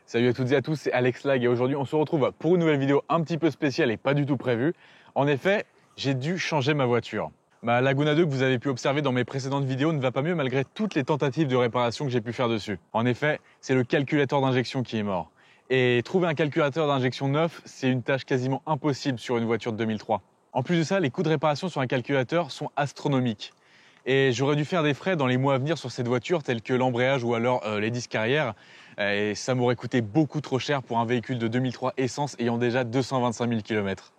Salut à toutes et à tous, c'est Alex Lag et aujourd'hui on se retrouve pour une nouvelle vidéo un petit peu spéciale et pas du tout prévue. En effet, j'ai dû changer ma voiture. Ma Laguna 2 que vous avez pu observer dans mes précédentes vidéos ne va pas mieux malgré toutes les tentatives de réparation que j'ai pu faire dessus. En effet, c'est le calculateur d'injection qui est mort. Et trouver un calculateur d'injection neuf, c'est une tâche quasiment impossible sur une voiture de 2003. En plus de ça, les coûts de réparation sur un calculateur sont astronomiques. Et j'aurais dû faire des frais dans les mois à venir sur cette voiture, tels que l'embrayage ou alors les disques arrière. Et ça m'aurait coûté beaucoup trop cher pour un véhicule de 2003 essence ayant déjà 225 000 km.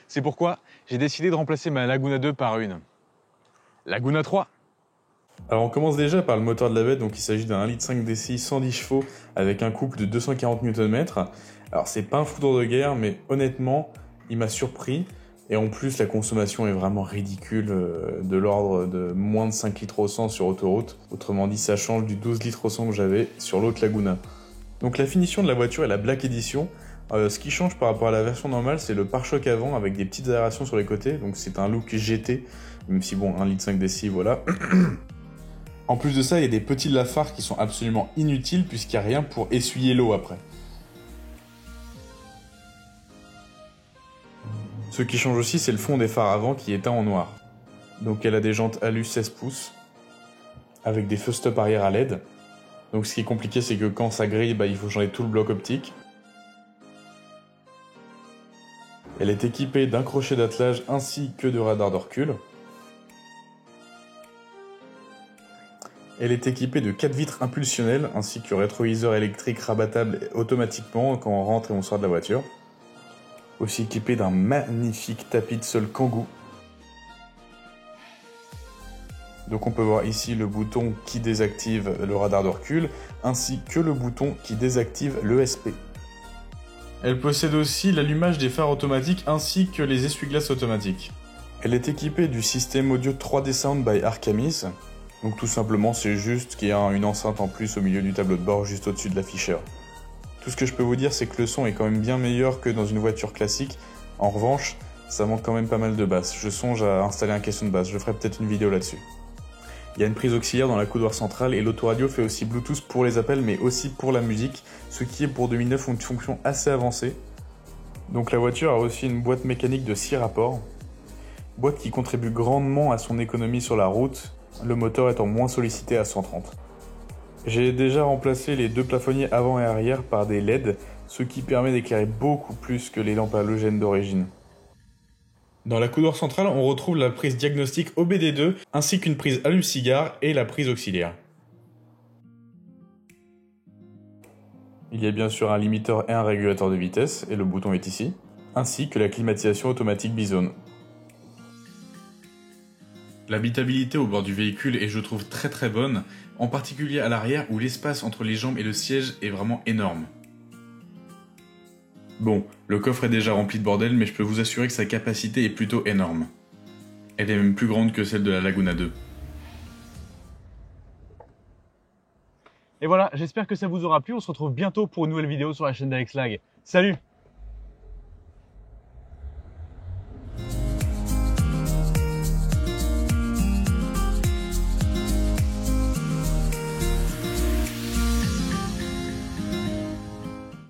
C'est pourquoi j'ai décidé de remplacer ma Laguna 2 par une Laguna 3. Alors on commence déjà par le moteur de la bête, donc il s'agit d'un 1,5 litre DCI 110 chevaux avec un couple de 240 Nm. Alors c'est pas un foudre de guerre, mais honnêtement, il m'a surpris. Et en plus, la consommation est vraiment ridicule, de l'ordre de moins de 5 litres au 100 sur autoroute. Autrement dit, ça change du 12 litres au 100 que j'avais sur l'autre Laguna. Donc la finition de la voiture est la Black Edition. Ce qui change par rapport à la version normale, c'est le pare-choc avant avec des petites aérations sur les côtés. Donc c'est un look GT, même si bon, 1,5 litre DCI, voilà. En plus de ça, il y a des petits lafards qui sont absolument inutiles puisqu'il n'y a rien pour essuyer l'eau après. Ce qui change aussi, c'est le fond des phares avant qui est teint en noir. Donc elle a des jantes alu 16 pouces, avec des feux stop arrière à LED. Donc ce qui est compliqué, c'est que quand ça grille, il faut changer tout le bloc optique. Elle est équipée d'un crochet d'attelage ainsi que de radars de recul. Elle est équipée de 4 vitres impulsionnelles ainsi que rétroviseur électrique rabattable automatiquement quand on rentre et on sort de la voiture. Aussi équipée d'un magnifique tapis de sol Kangoo. Donc on peut voir ici le bouton qui désactive le radar de recul, ainsi que le bouton qui désactive l'ESP. Elle possède aussi l'allumage des phares automatiques ainsi que les essuie-glaces automatiques. Elle est équipée du système audio 3D Sound by Arcamis. Donc tout simplement c'est juste qu'il y a une enceinte en plus au milieu du tableau de bord juste au-dessus de l'afficheur. Tout ce que je peux vous dire, c'est que le son est quand même bien meilleur que dans une voiture classique. En revanche, ça manque quand même pas mal de basses. Je songe à installer un caisson de basse, je ferai peut-être une vidéo là-dessus. Il y a une prise auxiliaire dans la coudoir centrale et l'autoradio fait aussi Bluetooth pour les appels mais aussi pour la musique, ce qui est pour 2009 une fonction assez avancée. Donc la voiture a aussi une boîte mécanique de 6 rapports, boîte qui contribue grandement à son économie sur la route, le moteur étant moins sollicité à 130. J'ai déjà remplacé les deux plafonniers avant et arrière par des LED, ce qui permet d'éclairer beaucoup plus que les lampes halogènes d'origine. Dans la coudoir centrale, on retrouve la prise diagnostic OBD2, ainsi qu'une prise allume-cigare et la prise auxiliaire. Il y a bien sûr un limiteur et un régulateur de vitesse, et le bouton est ici, ainsi que la climatisation automatique Bizone. L'habitabilité au bord du véhicule est, je trouve, très bonne, en particulier à l'arrière où l'espace entre les jambes et le siège est vraiment énorme. Bon, le coffre est déjà rempli de bordel, mais je peux vous assurer que sa capacité est plutôt énorme. Elle est même plus grande que celle de la Laguna 2. Et voilà, j'espère que ça vous aura plu. On se retrouve bientôt pour une nouvelle vidéo sur la chaîne d'Alex Lag. Salut!